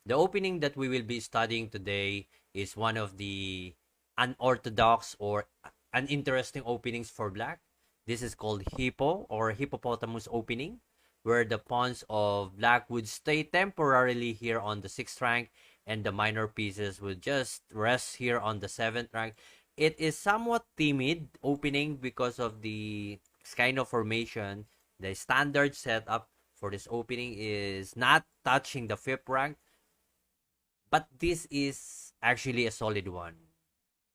The opening that we will be studying today is one of the unorthodox or uninteresting openings for black. This is called Hippo or Hippopotamus opening, where the pawns of black would stay temporarily here on the 6th rank and the minor pieces would just rest here on the 7th rank. It is somewhat timid opening because of the kind of formation. The standard setup for this opening is not touching the 5th rank, but this is actually a solid one.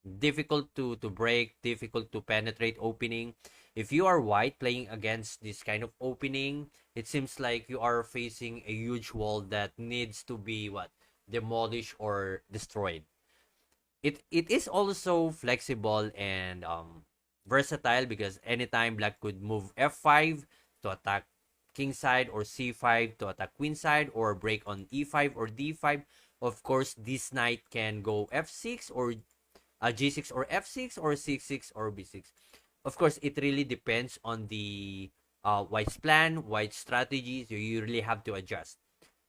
Difficult to break, difficult to penetrate opening. If you are white playing against this kind of opening, it seems like you are facing a huge wall that needs to be what? Demolished or destroyed. It is also flexible and versatile because anytime black could move f5 to attack king side or c5 to attack queen side or break on e5 or d5. Of course, this knight can go f6 or g6 or f6 or c6 or b6. Of course, it really depends on the white's plan, white's strategies. You really have to adjust.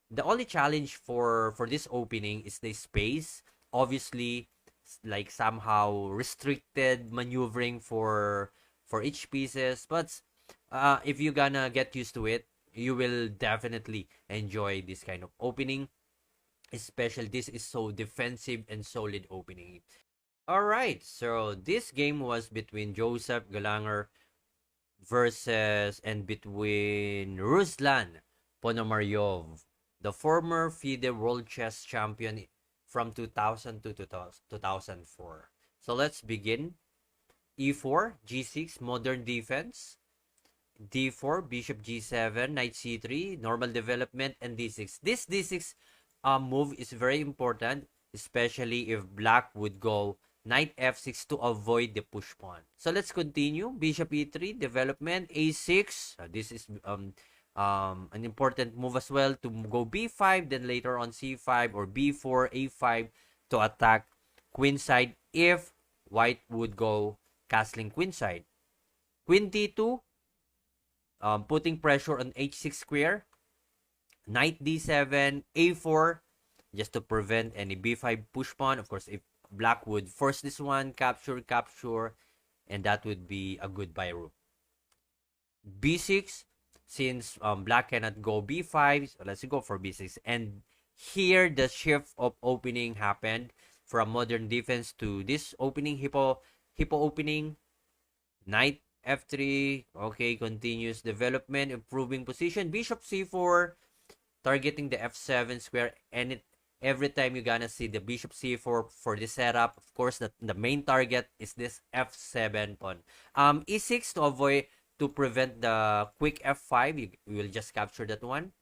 The only challenge for this opening is the space. Obviously, like somehow restricted maneuvering for each pieces, but if you're gonna get used to it, you will definitely enjoy this kind of opening. Especially this is so defensive and solid opening. All right, so this game was between Joseph Galanger versus and between Ruslan Ponomaryov, the former FIDE World Chess Champion from 2000 to 2004. So let's begin. E4, G6, modern defense. D4, Bishop G7, Knight C3, normal development, and D6. This D6 move is very important, especially if black would go Knight F6 to avoid the push pawn. So let's continue. Bishop E3, development, A6. This is an important move as well to go B5, then later on C5 or B4, A5 to attack queen side if white would go castling queen side. Queen D2, putting pressure on H6 square. Knight D7, A4, just to prevent any B5 push pawn. Of course, if black would force this one, capture, and that would be a goodbye rook. B6, since black cannot go B5, so let's go for B6. And here, the shift of opening happened from modern defense to this opening, Hippo opening. Knight F3, okay, continuous development, improving position. Bishop C4, targeting the F7 square, and every time you're gonna see the Bishop C4 for this setup, of course, the main target is this F7 pawn. E6 to avoid, to prevent the quick F5, you will just capture that one.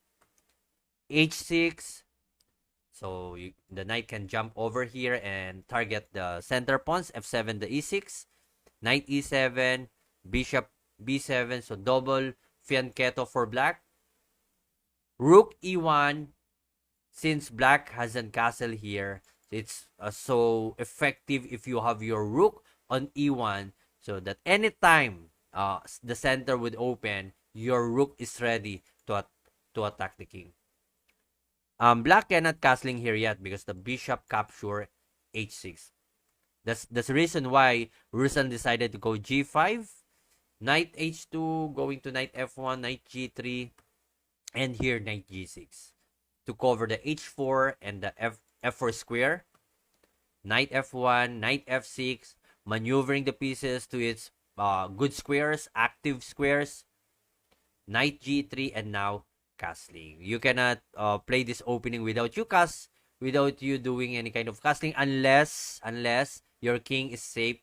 H6, so the knight can jump over here and target the center pawns, F7 the E6, Knight E7, Bishop B7, so double fianchetto for black. Rook E1, since black has a castle here, it's so effective if you have your rook on E1, so that anytime the center would open, your rook is ready to attack the king. Black cannot castling here yet because the bishop capture H6. That's the reason why Ruslan decided to go G5, Knight H2, going to Knight F1, Knight G3, and here Knight G6 to cover the H4 and the F4 square. Knight F1, Knight F6, maneuvering the pieces to its good squares, active squares. Knight G3, and now castling. You cannot play this opening without you doing any kind of castling unless your king is safe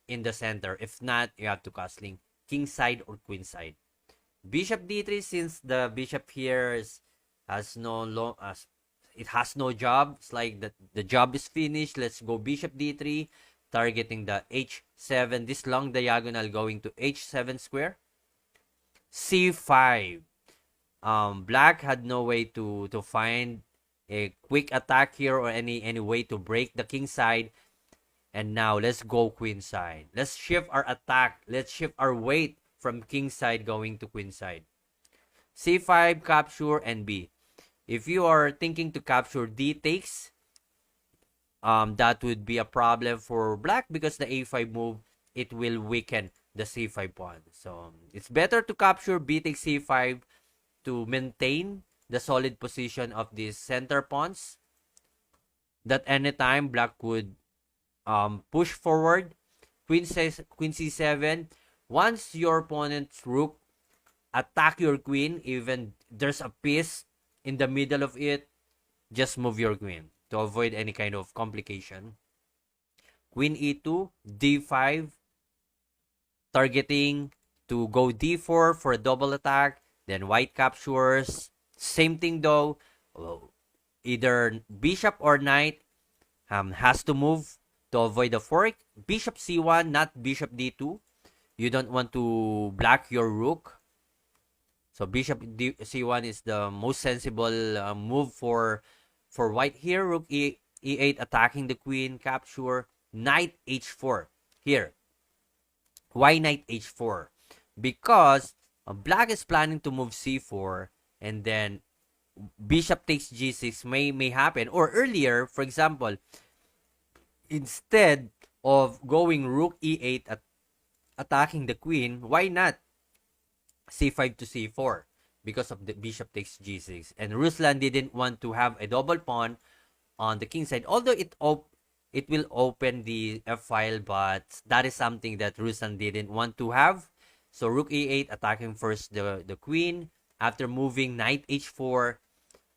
in the center. If not, you have to castling king side or queen side. Bishop D3, since the bishop here has no it has no job. It's like the job is finished. Let's go Bishop D3, targeting the H7. This long diagonal going to H7 square. C5. Black had no way to find a quick attack here or any way to break the king side. And now let's go queen side. Let's shift our attack. Let's shift our weight from king side going to queen side. C5 capture and B. If you are thinking to capture d takes, that would be a problem for black because the a5 move, it will weaken the c5 pawn. So it's better to capture b takes c5 to maintain the solid position of these center pawns, that anytime black would push forward. Queen c7. Once your opponent's rook attack your queen, even there's a piece in the middle of it, just move your queen to avoid any kind of complication. Queen e2, d5, targeting to go d4 for a double attack. Then white captures. Same thing though. Either bishop or knight has to move to avoid the fork. Bishop c1, not bishop d2. You don't want to block your rook. So bishop c1 is the most sensible move for white here. Rook e8 attacking the queen, capture. Knight h4 here. Why knight h4? Because black is planning to move c4, and then bishop takes g6 may happen. Or earlier, for example, instead of going rook e8 attacking the queen, why not c5 to c4? Because of the bishop takes g6. And Ruslan didn't want to have a double pawn on the king side, although it will open the f file, but that is something that Ruslan didn't want to have. So rook e8 attacking first the queen. After moving knight h4,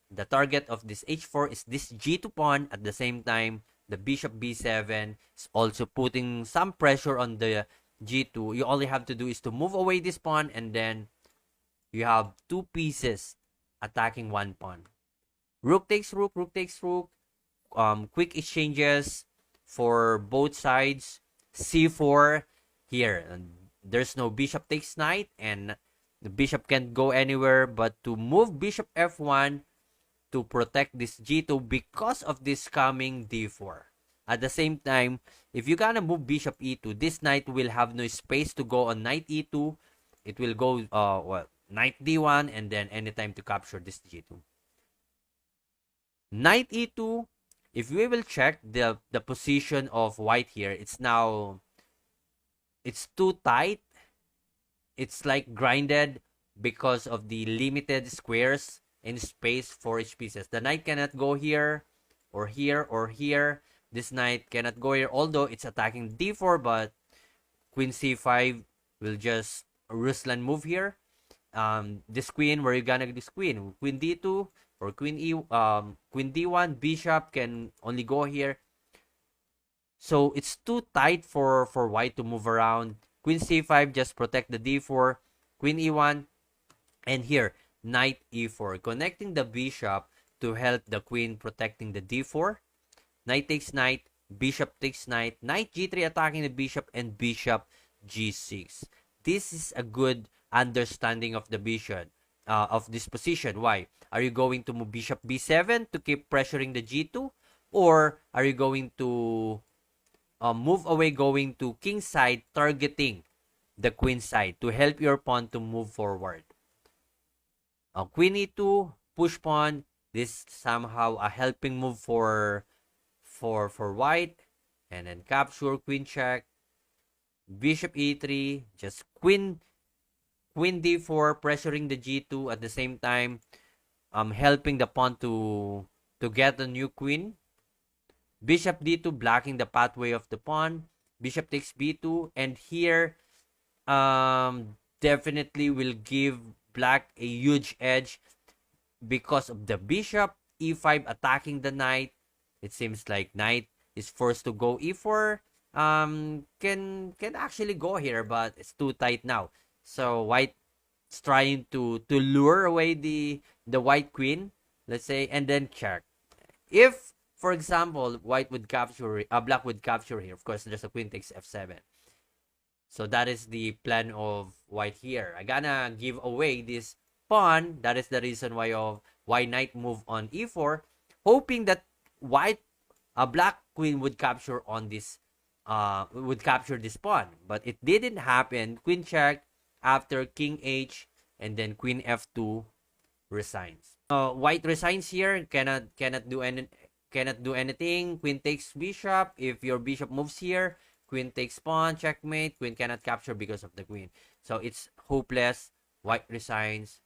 the target of this h4 is this g2 pawn. At the same time, the bishop b7 is also putting some pressure on the g2. You all you have to do is to move away this pawn, and then you have two pieces attacking one pawn. Rook takes rook, rook takes rook. Quick exchanges for both sides. c4 here. And there's no bishop takes knight, and the bishop can't go anywhere but to move bishop f1 to protect this g2 because of this coming d4. At the same time, if you're gonna move bishop e2, this knight will have no space to go on knight e2. It will go knight d1, and then anytime to capture this g2. Knight e2, if we will check the position of white here, it's too tight. It's like grinded because of the limited squares in space for each pieces. The knight cannot go here or here or here. This knight cannot go here, although it's attacking d4, but queen c5 will just Ruslan move here. This queen, where you gonna get this queen? Queen d2 or queen d1. Bishop can only go here. So it's too tight for white to move around. Queen c5 just protect the d4. Queen e1, and here knight e4, connecting the bishop to help the queen protecting the d4. Knight takes knight, bishop takes knight, knight g3 attacking the bishop, and bishop g6. This is a good understanding of the bishop, of this position. Why? Are you going to move bishop b7 to keep pressuring the g2? Or are you going to move away, going to king side, targeting the queen side to help your pawn to move forward? Queen e2, push pawn. This somehow a helping move for white, and then capture, queen check, bishop e3, just queen d4, pressuring the g2 at the same time, helping the pawn to get a new queen. Bishop d2 blocking the pathway of the pawn. Bishop takes b2, and here definitely will give black a huge edge because of the bishop e5 attacking the knight. It seems like knight is forced to go e4. Can actually go here, but it's too tight now. So white is trying to lure away the white queen, let's say, and then check. If, for example, white would capture, black would capture here. Of course, there's a queen takes f7. So that is the plan of white here. I gonna give away this pawn. That is the reason why knight move on e4, hoping that black queen would capture on this, would capture this pawn. But it didn't happen. Queen check after king h, and then queen f2 resigns. White resigns here, cannot do anything. Queen takes bishop. If your bishop moves here, queen takes pawn, checkmate. Queen cannot capture because of the queen. So it's hopeless. White resigns.